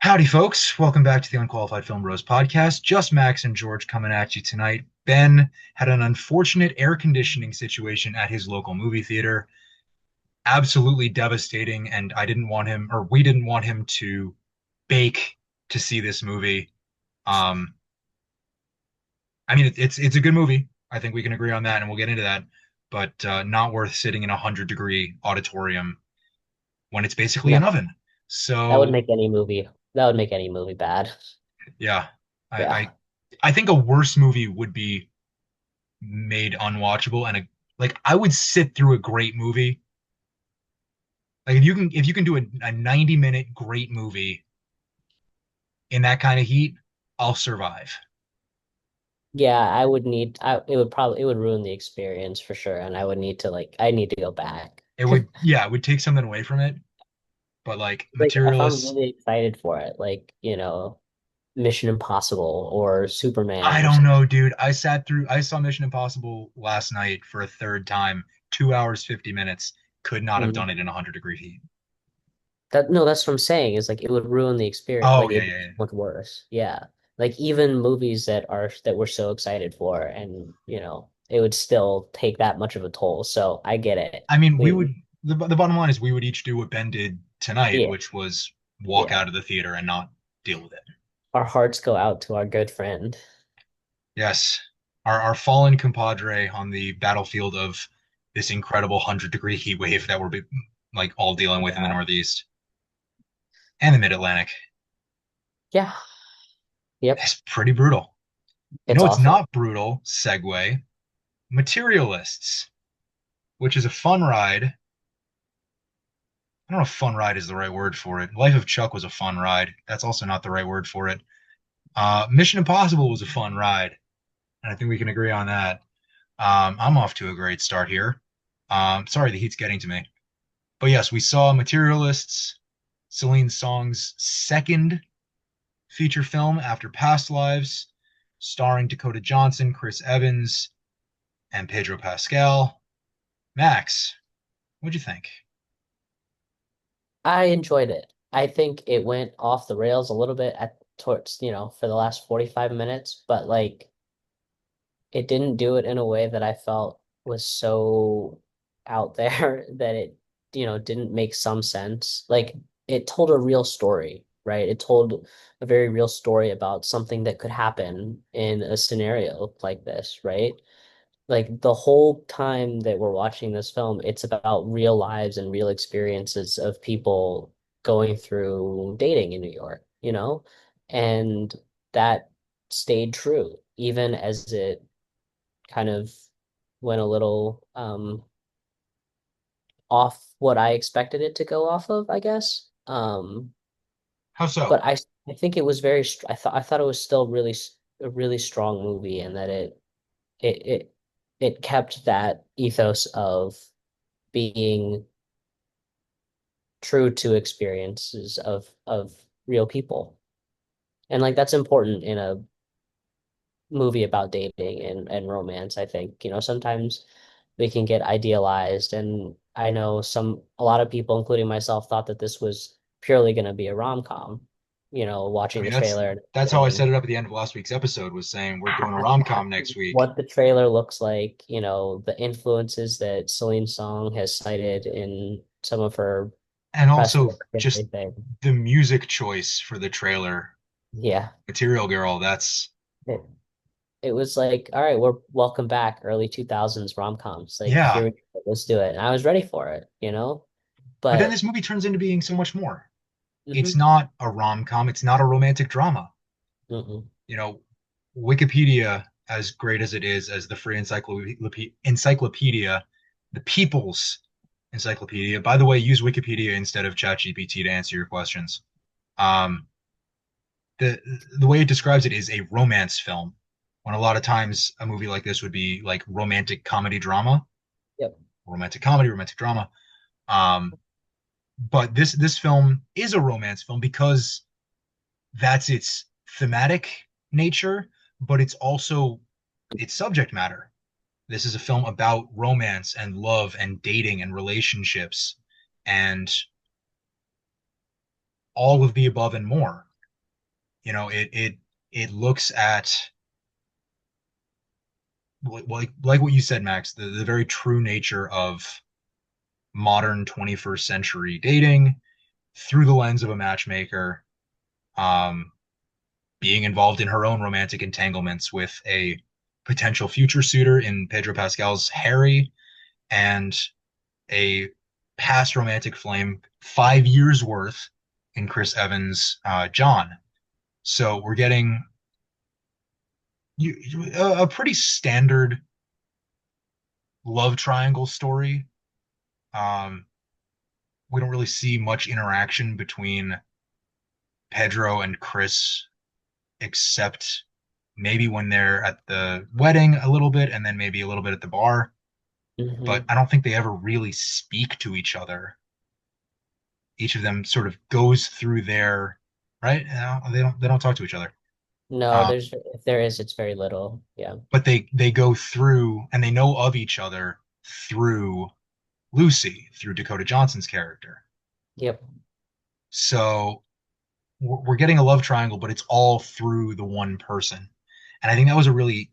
Howdy, folks. Welcome back to the Unqualified Film Bros podcast. Just Max and George coming at you tonight. Ben had an unfortunate air conditioning situation at his local movie theater. Absolutely devastating, and I didn't want him, or we didn't want him to bake to see this movie. Um, I mean, it's a good movie. I think we can agree on that, and we'll get into that. But not worth sitting in a 100-degree auditorium when it's basically an No, oven. that would So make any movie. That would make any movie bad. yeah, I, Yeah. I I think a worse movie would be made unwatchable, and like I would sit through a great movie. Like if you can do a 90-minute great movie in that kind of heat, I'll survive. Yeah, it would ruin the experience for sure. And I would need to I need to go back. It would, yeah, it would take something away from it. But like Like if I'm Materialists, really excited for it, Mission Impossible or I Superman or don't something. know, dude. I saw Mission Impossible last night for a third time, 2 hours, 50 minutes. Could not have Mhm. done it in 100-degree heat. That no, that's what I'm saying, is like it would ruin the experience. Oh Like yeah, it'd be yeah, so yeah. much worse. Yeah. Like even movies that we're so excited for, and it would still take that much of a toll. So I get it. I mean, we We would the bottom line is we would each do what Ben did tonight, Yeah, which was walk yeah. out of the theater and not deal with it. Our hearts go out to our good friend. Yes, our fallen compadre on the battlefield of this incredible 100-degree heat wave that we're like all dealing with in the Yeah. Northeast and the Mid-Atlantic. Yeah. Yep. It's pretty brutal. You It's know, it's awful. not brutal. Segue. Materialists, which is a fun ride. I don't know if fun ride is the right word for it. Life of Chuck was a fun ride. That's also not the right word for it. Mission Impossible was a fun ride, and I think we can agree on that. I'm off to a great start here. Sorry, the heat's getting to me. But yes, we saw Materialists, Celine Song's second feature film after Past Lives, starring Dakota Johnson, Chris Evans, and Pedro Pascal. Max, what'd you think? I enjoyed it. I think it went off the rails a little bit at towards, for the last 45 minutes, but it didn't do it in a way that I felt was so out there that it, didn't make some sense. Like it told a real story, right? It told a very real story about something that could happen in a scenario like this, right? Like the whole time that we're watching this film, it's about real lives and real experiences of people going through dating in New York, And that stayed true, even as it kind of went a little off what I expected it to go off of, I guess. How so? But I think it was I thought it was still a really strong movie, and that it it it kept that ethos of being true to experiences of real people. And like that's important in a movie about dating and romance, I think. Sometimes we can get idealized, and I know a lot of people, including myself, thought that this was purely going to be a rom-com, I watching mean, the that's trailer and that's how I everything, set it up at the end of last week's episode, was saying we're doing a and rom-com next week. what the trailer looks like, the influences that Celine Song has cited in some of her And press also work and just everything. the music choice for the trailer. Yeah. Material Girl, that's It, it was like, all right, we're welcome back, early 2000s rom-coms. Like, yeah. here we go, let's do it. And I was ready for it. But then But this movie turns into being so much more. It's mhm, not a rom-com, it's not a romantic drama. mm-mm. You know, Wikipedia, as great as it is as the free encyclopedia, the people's encyclopedia. By the way, use Wikipedia instead of ChatGPT to answer your questions. Um, the the way it describes it is a romance film, when a lot of times a movie like this would be like romantic comedy drama, Yep. romantic comedy, romantic drama. Um, but this film is a romance film because that's its thematic nature, but it's also its subject matter. This is a film about romance and love and dating and relationships and all of the above and more. It looks at like what you said, Max, the very true nature of modern 21st century dating through the lens of a matchmaker, um, being involved in her own romantic entanglements with a potential future suitor in Pedro Pascal's Harry, and a past romantic flame 5 years worth in Chris Evans' John. So we're getting a pretty standard love triangle story. Um, we don't really see much interaction between Pedro and Chris, except maybe when they're at the wedding a little bit, and then maybe a little bit at the bar. But Hmm. I don't think they ever really speak to each other. Each of them sort of goes through their right. They don't talk to each other. No, Um, there's if there is, it's very little. Yeah. but they go through and they know of each other through Lucy, through Dakota Johnson's character. Yep. So we're getting a love triangle, but it's all through the one person. And I think that was a really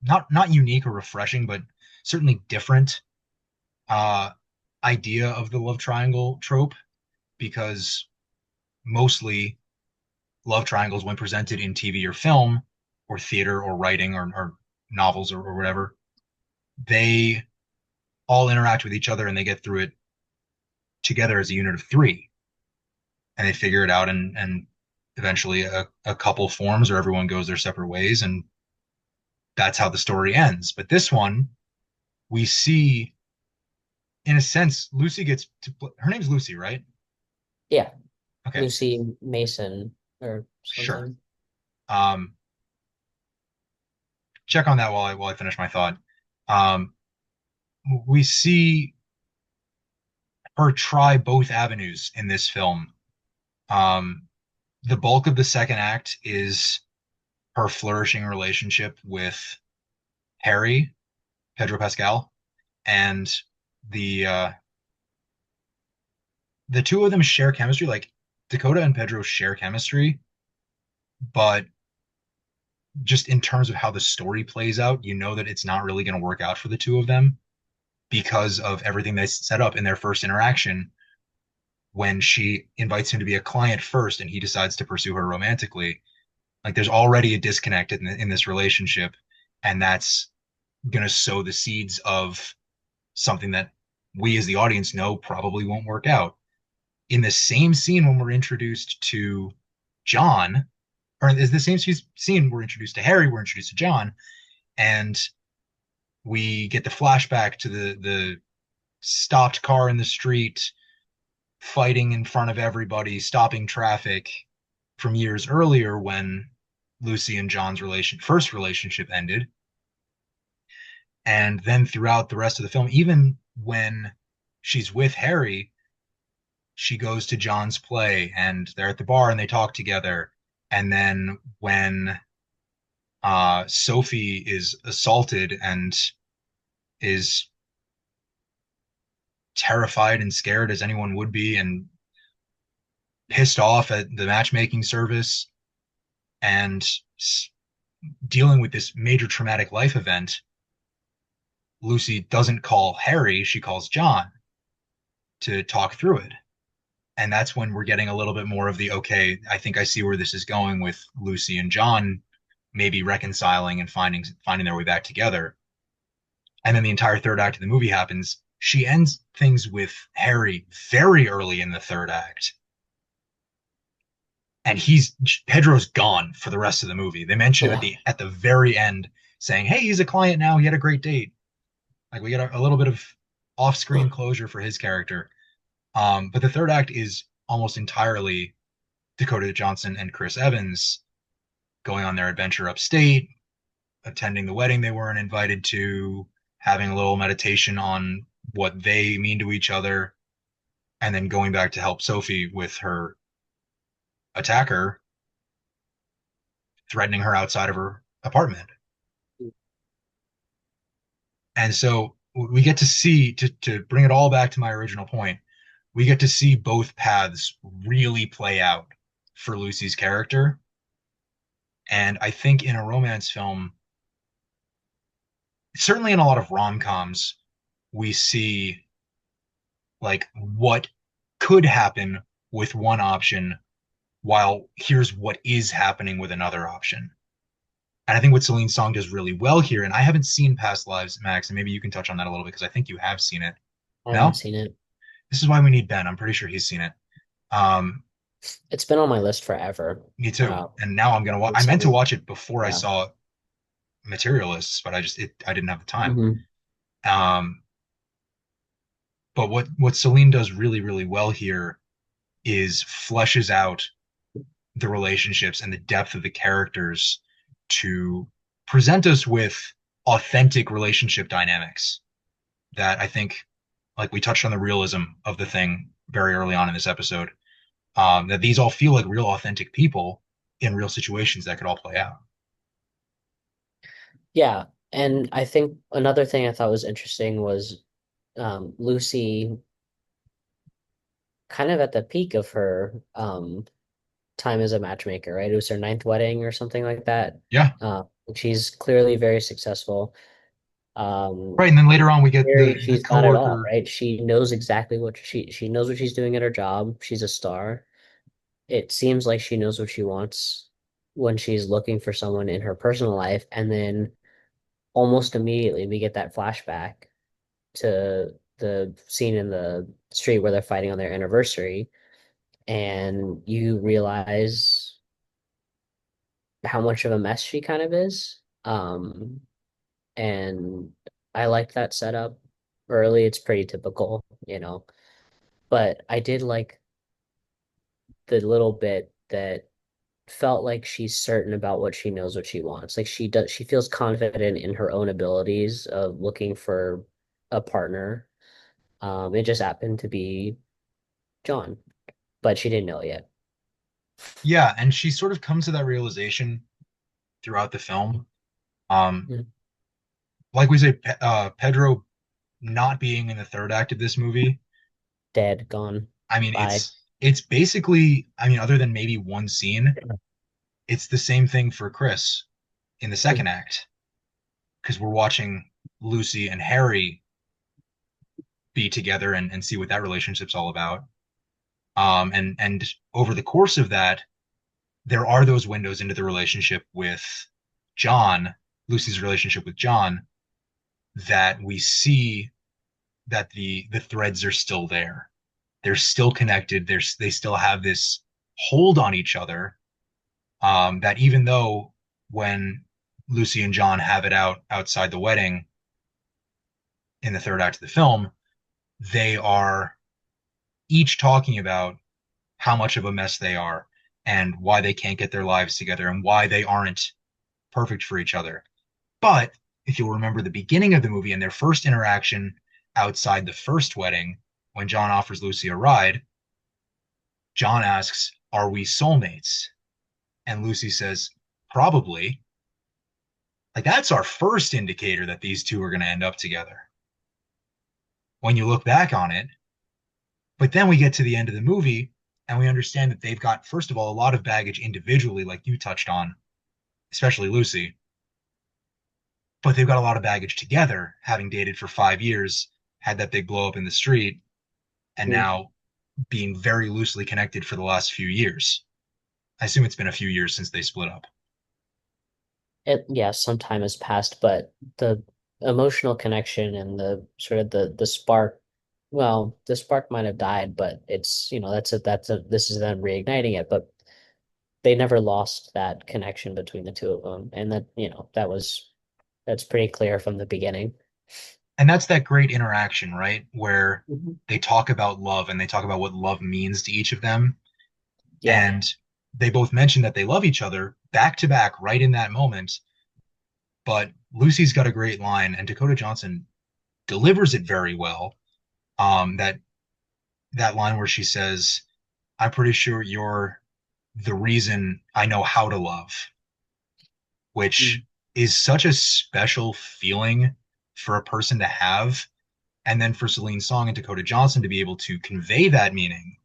not unique or refreshing, but certainly different uh, idea of the love triangle trope, because mostly love triangles, when presented in TV or film or theater or writing or novels or whatever, they all interact with each other and they get through it together as a unit of three, and they figure it out, and eventually a couple forms or everyone goes their separate ways, and that's how the story ends. But this one, we see, in a sense, Lucy gets to play, her name's Lucy, right? Yeah. Okay, Lucy Mason or sure. something. Um, check on that while I finish my thought. Um, we see her try both avenues in this film. Um, the bulk of the second act is her flourishing relationship with Harry, Pedro Pascal, and the uh, the two of them share chemistry. Like Dakota and Pedro share chemistry, but just in terms of how the story plays out, you know that it's not really going to work out for the two of them because of everything they set up in their first interaction, when she invites him to be a client first and he decides to pursue her romantically. Like there's already a disconnect in this relationship, and that's going to sow the seeds of something that we as the audience know probably won't work out. In the same scene, when we're introduced to John, or is the same scene we're introduced to Harry, we're introduced to John, and we get the flashback to the stopped car in the street, fighting in front of everybody, stopping traffic from years earlier when Lucy and John's first relationship ended. And then throughout the rest of the film, even when she's with Harry, she goes to John's play and they're at the bar and they talk together. And then when Sophie is assaulted and is terrified and scared as anyone would be, and pissed off at the matchmaking service, and dealing with this major traumatic life event, Lucy doesn't call Harry, she calls John to talk through it. And that's when we're getting a little bit more of the, okay, I think I see where this is going, with Lucy and John maybe reconciling and finding their way back together. And then the entire third act of the movie happens. She ends things with Harry very early in the third act, and Pedro's gone for the rest of the movie. They mention him Yeah. at the very end, saying, "Hey, he's a client now. He had a great date." Like we get a little bit of off-screen closure for his character. But the third act is almost entirely Dakota Johnson and Chris Evans going on their adventure upstate, attending the wedding they weren't invited to, having a little meditation on what they mean to each other, and then going back to help Sophie with her attacker, threatening her outside of her apartment. And so we get to see, to bring it all back to my original point, we get to see both paths really play out. for Lucy's character. And I think in a romance film, certainly in a lot of rom-coms, we see like what could happen with one option while here's what is happening with another option. And I think what Celine Song does really well here, and I haven't seen Past Lives, Max, and maybe you can touch on that a little bit because I think you have seen it. I haven't No? seen it. This is why we need Ben. I'm pretty sure he's seen it. Um, It's been on my list forever. Me too. Uh, And now I'm gonna watch. I it's meant to something, watch it before I yeah. saw Materialists, but I didn't have the time. Hmm. Um, but what Celine does really really well here is fleshes out the relationships and the depth of the characters to present us with authentic relationship dynamics that I think, like we touched on the realism of the thing very early on in this episode, that these all feel like real authentic people in real situations that could all play out. Yeah. And I think another thing I thought was interesting was Lucy kind of at the peak of her time as a matchmaker, right? It was her ninth wedding or something like that. Yeah, Uh, she's clearly very successful. Um, right. And then later on, we get Very, the she's got it all, coworker. right? She knows exactly what she knows what she's doing at her job. She's a star. It seems like she knows what she wants when she's looking for someone in her personal life, and then almost immediately we get that flashback to the scene in the street where they're fighting on their anniversary, and you realize how much of a mess she kind of is. And I like that setup early. It's pretty typical, but I did like the little bit that felt like she's certain about what she knows what she wants. Like she feels confident in her own abilities of looking for a partner. It just happened to be John, but she didn't know yet. Yeah, and she sort of comes to that realization throughout the film. Um, Mhm. like we say, Pedro not being in the third act of this movie. Dead, gone, I mean, bye. it's basically, I mean, other than maybe one scene, it's the same thing for Chris in the second Mhm. act because we're watching Lucy and Harry be together and see what that relationship's all about. And over the course of that, there are those windows into the relationship with John, Lucy's relationship with John, that we see that the threads are still there. They're still connected. They still have this hold on each other. That even though when Lucy and John have it out outside the wedding in the third act of the film, they are each talking about how much of a mess they are and why they can't get their lives together and why they aren't perfect for each other. But if you'll remember the beginning of the movie and their first interaction outside the first wedding, when John offers Lucy a ride, John asks, "Are we soulmates?" And Lucy says, "Probably." Like that's our first indicator that these two are going to end up together when you look back on it. But then we get to the end of the movie and we understand that they've got, first of all, a lot of baggage individually, like you touched on, especially Lucy, but they've got a lot of baggage together, having dated for 5 years, had that big blow up in the street, and Mhm. now being very loosely connected for the last few years. I assume it's been a few years since they split up. Yeah, some time has passed, but the emotional connection and the sort of the spark, well, the spark might have died, but it's, this is them reigniting it, but they never lost that connection between the two of them. And that, that's pretty clear from the beginning. And that's that great interaction, right? Where Mhm. they talk about love and they talk about what love means to each of them. Yeah. And they both mention that they love each other back to back right in that moment. But Lucy's got a great line, and Dakota Johnson delivers it very well. That line where she says, "I'm pretty sure you're the reason I know how to love," which Mm. is such a special feeling for a person to have. And then for Celine Song and Dakota Johnson to be able to convey that meaning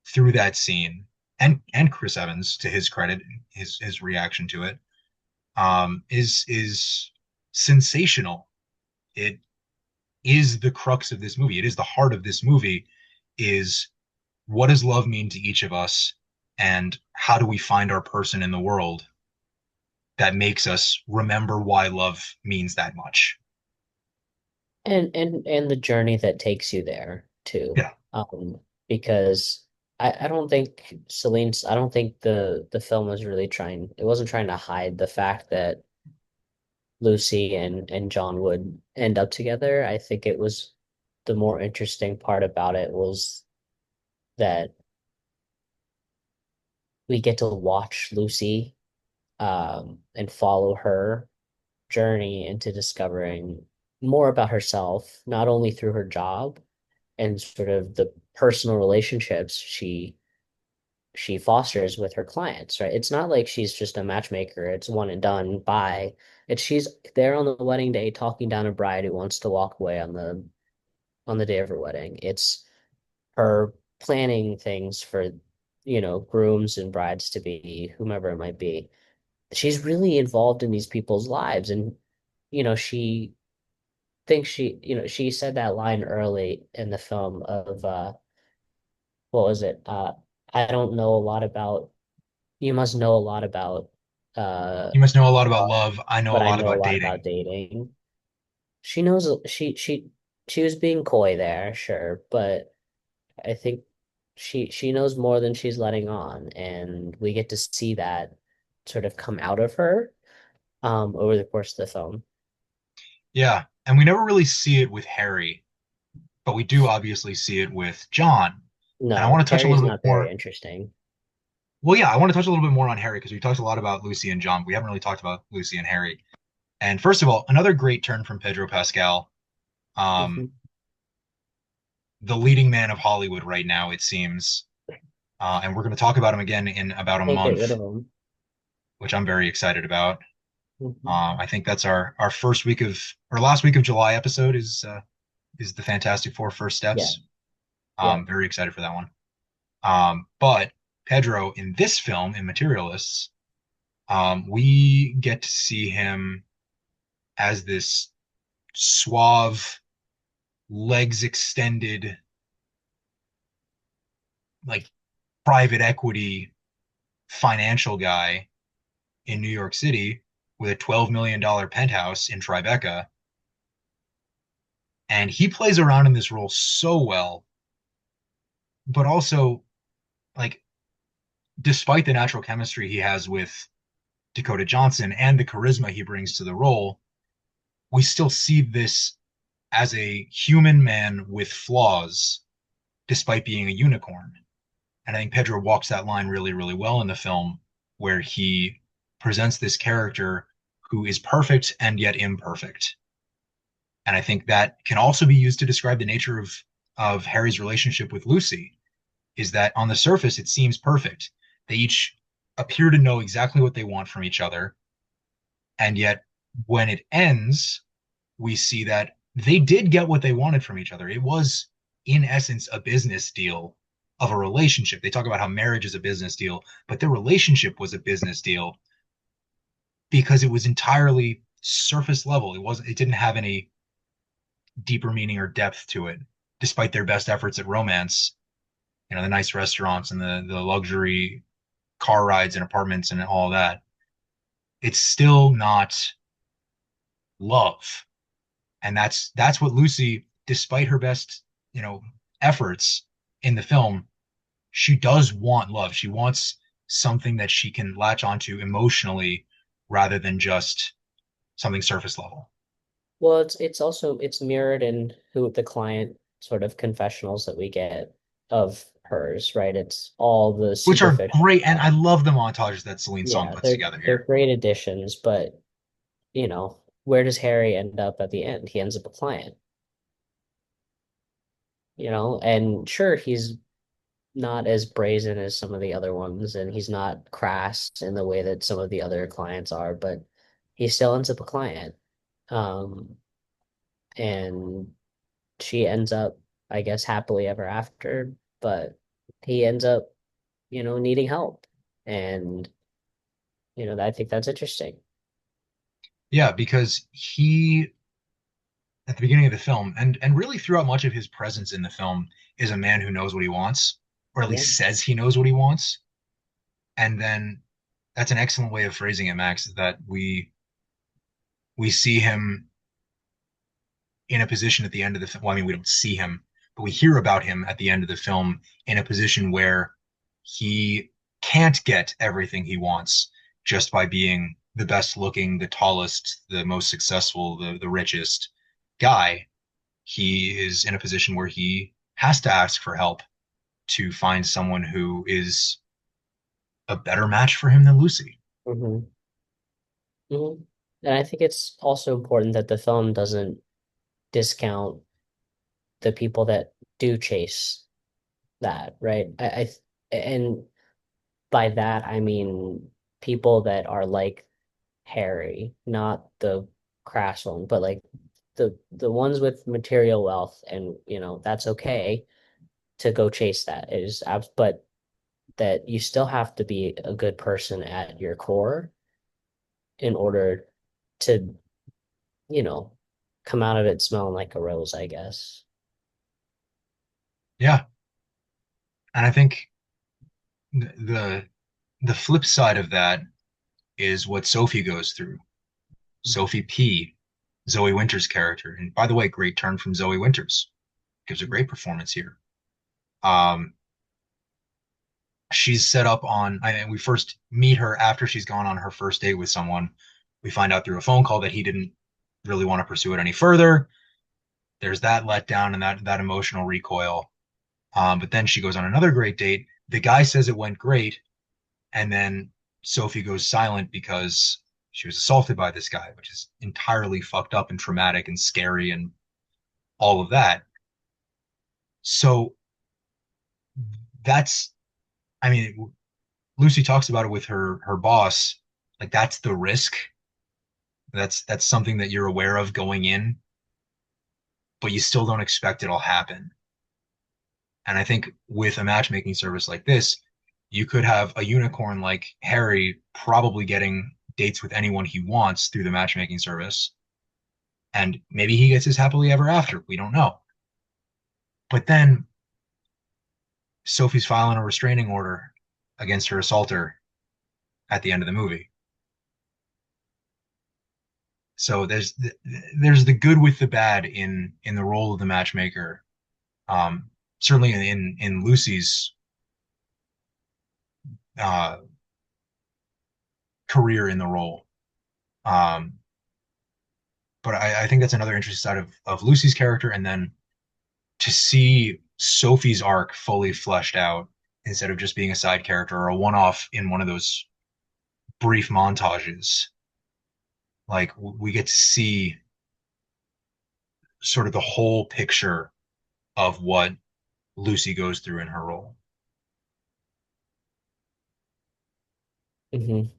through that scene and Chris Evans, to his credit, his reaction to it, is sensational. It is the crux of this movie. It is the heart of this movie. Is what does love mean to each of us, and how do we find our person in the world that makes us remember why love means that much? And the journey that takes you there too. Yeah, Because I don't think I don't think the film was really trying, it wasn't trying to hide the fact that Lucy and John would end up together. I think it was the more interesting part about it was that we get to watch Lucy and follow her journey into discovering more about herself, not only through her job and sort of the personal relationships she fosters with her clients, right? It's not like she's just a matchmaker, it's one and done, bye. It's she's there on the wedding day talking down a bride who wants to walk away on the day of her wedding. It's her planning things for, grooms and brides to be, whomever it might be. She's really involved in these people's lives, and she thinks she said that line early in the film of what was it? I don't know a lot about, you must know a lot about uh you must know a lot about love, love. I know but a I lot know a about lot about dating. dating. She knows she was being coy there, sure, but I think she knows more than she's letting on, and we get to see that sort of come out of her over the course of the film. Yeah, and we never really see it with Harry, but we do obviously see it with John. And I No, want to touch a Harry's little bit not very more. interesting. Well, yeah, I want to touch a little bit more on Harry because we talked a lot about Lucy and John. We haven't really talked about Lucy and Harry. And first of all, another great turn from Pedro Pascal, um, Mhm. the leading man of Hollywood right now, it seems. And we're going to talk about him again in about a Can't get month, rid of him. which I'm very excited about. Mhm. I think that's our first week of our last week of July episode is the Fantastic Four First Yeah, Steps. yeah. Very excited for that one. But Pedro in this film in Materialists, we get to see him as this suave, legs extended, like private equity financial guy in New York City with a $12 million penthouse in Tribeca. And he plays around in this role so well, but also, like, despite the natural chemistry he has with Dakota Johnson and the charisma he brings to the role, we still see this as a human man with flaws, despite being a unicorn. And I think Pedro walks that line really, really well in the film, where he presents this character who is perfect and yet imperfect. And I think that can also be used to describe the nature of Harry's relationship with Lucy, is that on the surface it seems perfect. They each appear to know exactly what they want from each other, and yet when it ends, we see that they did get what they wanted from each other. It was, in essence, a business deal of a relationship. They talk about how marriage is a business deal, but their relationship was a business deal because it was entirely surface level. It didn't have any deeper meaning or depth to it, despite their best efforts at romance. You know, the nice restaurants and the luxury car rides and apartments and all that. It's still not love. And that's what Lucy, despite her best, you know, efforts in the film, she does want love. She wants something that she can latch onto emotionally rather than just something surface level, Well, it's also it's mirrored in who the client sort of confessionals that we get of hers, right? It's all the which are superficial great. And stuff. I love the montages that Celine Song Yeah, puts together they're here. great additions, but where does Harry end up at the end? He ends up a client, and sure, he's not as brazen as some of the other ones, and he's not crass in the way that some of the other clients are, but he still ends up a client. Um, and she ends up, I guess, happily ever after, but he ends up needing help. And, I think that's interesting. Yeah, because he at the beginning of the film and really throughout much of his presence in the film is a man who knows what he wants, or at Yeah. least says he knows what he wants. And then that's an excellent way of phrasing it, Max, that we see him in a position at the end of the film. Well, I mean, we don't see him, but we hear about him at the end of the film in a position where he can't get everything he wants just by being the best looking, the tallest, the most successful, the richest guy. He is in a position where he has to ask for help to find someone who is a better match for him than Lucy. hmm hmm And I think it's also important that the film doesn't discount the people that do chase that, right? And by that I mean people that are like Harry, not the crass one, but like the ones with material wealth, and that's okay to go chase that. It is abs but that you still have to be a good person at your core in order to, you know, come out of it smelling like a rose, I guess. Yeah, and I think the the flip side of that is what Sophie goes through. Sophie P, Zoe Winters' character, and by the way, great turn from Zoe Winters. Gives a great performance here. Um, she's set up on. I mean, we first meet her after she's gone on her first date with someone. We find out through a phone call that he didn't really want to pursue it any further. There's that letdown and that emotional recoil. But then she goes on another great date. The guy says it went great, and then Sophie goes silent because she was assaulted by this guy, which is entirely fucked up and traumatic and scary and all of that. So that's, I mean, Lucy talks about it with her boss. Like that's the risk. That's something that you're aware of going in, but you still don't expect it'll happen. And I think with a matchmaking service like this, you could have a unicorn like Harry probably getting dates with anyone he wants through the matchmaking service. And maybe he gets his happily ever after. We don't know. But then Sophie's filing a restraining order against her assaulter at the end of the movie. So there's the good with the bad in the role of the matchmaker. Um, Certainly in Lucy's uh, career in the role. Um, but I think that's another interesting side of Lucy's character. And then to see Sophie's arc fully fleshed out instead of just being a side character or a one-off in one of those brief montages, like we get to see sort of the whole picture of what Lucy goes through in her role. hmm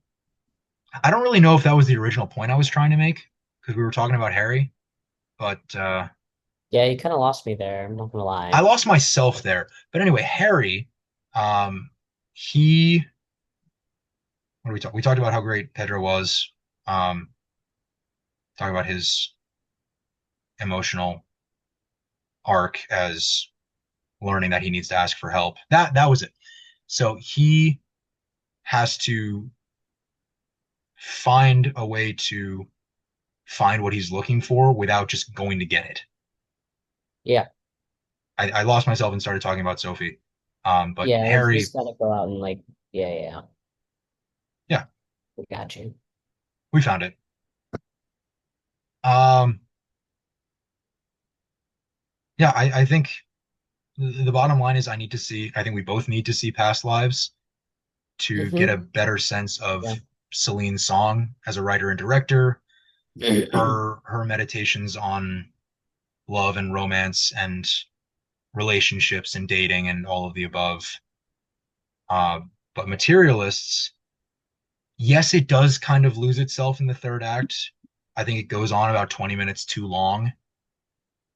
I don't really know if that was the original point I was trying to make because we were talking about Harry, but Yeah, you kind of lost me there. I'm not gonna I lie. lost myself there. But anyway, Harry, um, he what did we talk? We talked about how great Pedro was. Um, talking about his emotional arc as learning that he needs to ask for help. That was it. So he has to find a way to find what he's looking for without just going to get it. Yeah, I lost myself and started talking about Sophie. But yeah, he's Harry, gotta go out and like, yeah, yeah, yeah. yeah, We got you. we found it. Um, yeah, I think the bottom line is I think we both need to see past lives to get a hmm better sense Yeah. of Celine Song as a writer and director, her meditations on love and romance and relationships and dating and all of the above. Uh, but Materialists, yes, it does kind of lose itself in the third act. I think it goes on about 20 minutes too long.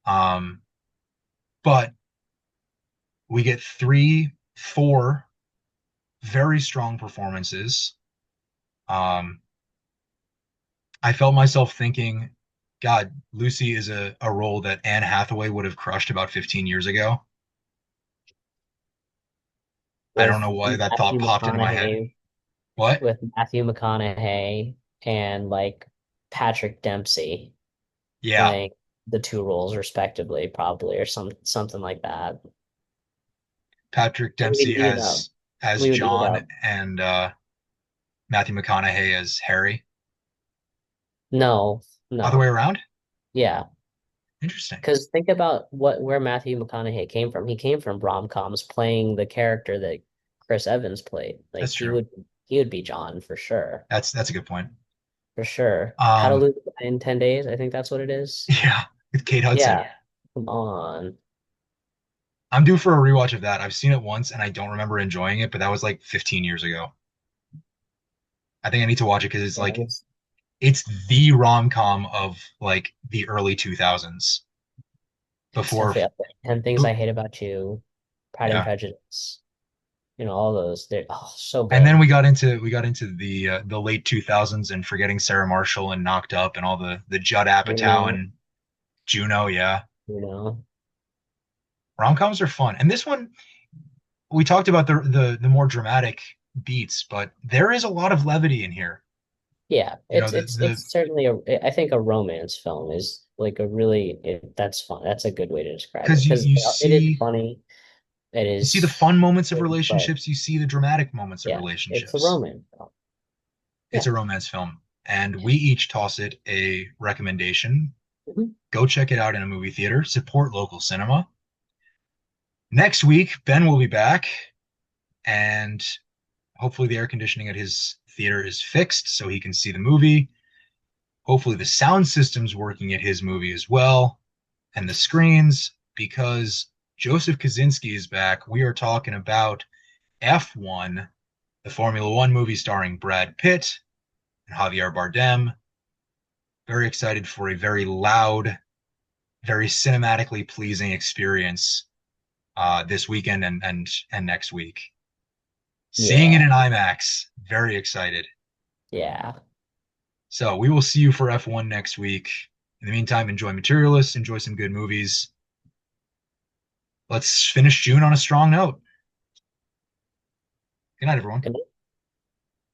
Um, but we get three, four very strong performances. Um, I felt myself thinking, God, Lucy is a role that Anne Hathaway would have crushed about 15 years ago. I don't with know why that thought Matthew popped into my head. McConaughey, What? with Matthew McConaughey and like Patrick Dempsey Yeah, playing the two roles respectively, probably, or something like that. Patrick And we'd Dempsey eat it up. as We would eat it John up. and Matthew McConaughey as Harry. No, Other way no. around? Yeah. Interesting. Because think about where Matthew McConaughey came from. He came from rom-coms playing the character that Chris Evans played. Like That's true. he would be John for sure. That's a good point. For sure. How to Um, Lose a Guy in 10 Days, I think that's what it is. yeah, with Kate Hudson. Yeah. Come on. I'm due for a rewatch of that. I've seen it once and I don't remember enjoying it, but that was like 15 years ago. I think I need to watch it because Yeah, it's the rom-com of like the early 2000s it's before definitely up there. 10 Things I Hate About You, Pride and yeah. Prejudice, all those. They're so And then good. we got into the late 2000s and Forgetting Sarah Marshall and Knocked Up and all the Judd Apatow Juno, and Juno, yeah. you know. Rom-coms are fun. And this one we talked about the more dramatic beats, but there is a lot of levity in here. Yeah, You know, the it's certainly I think a romance film is like a really that's fun. That's a good way to describe it because because it is funny. It you see the is, fun moments of but relationships, you see the dramatic moments of yeah, it's a relationships. romance film. It's Yeah. a romance film, and we each toss it a recommendation. Mhm. Go check it out in a movie theater. Support local cinema. Next week, Ben will be back, and hopefully the air conditioning at his theater is fixed so he can see the movie. Hopefully the sound system's working at his movie as well, and the screens, because Joseph Kosinski is back. We are talking about F1, the Formula One movie starring Brad Pitt and Javier Bardem. Very excited for a very loud, very cinematically pleasing experience this weekend and next week. Seeing it Yeah. in IMAX, very excited. Yeah. So we will see you for F1 next week. In the meantime, enjoy Materialists, enjoy some good movies. Let's finish June on a strong note. Good night, everyone. Good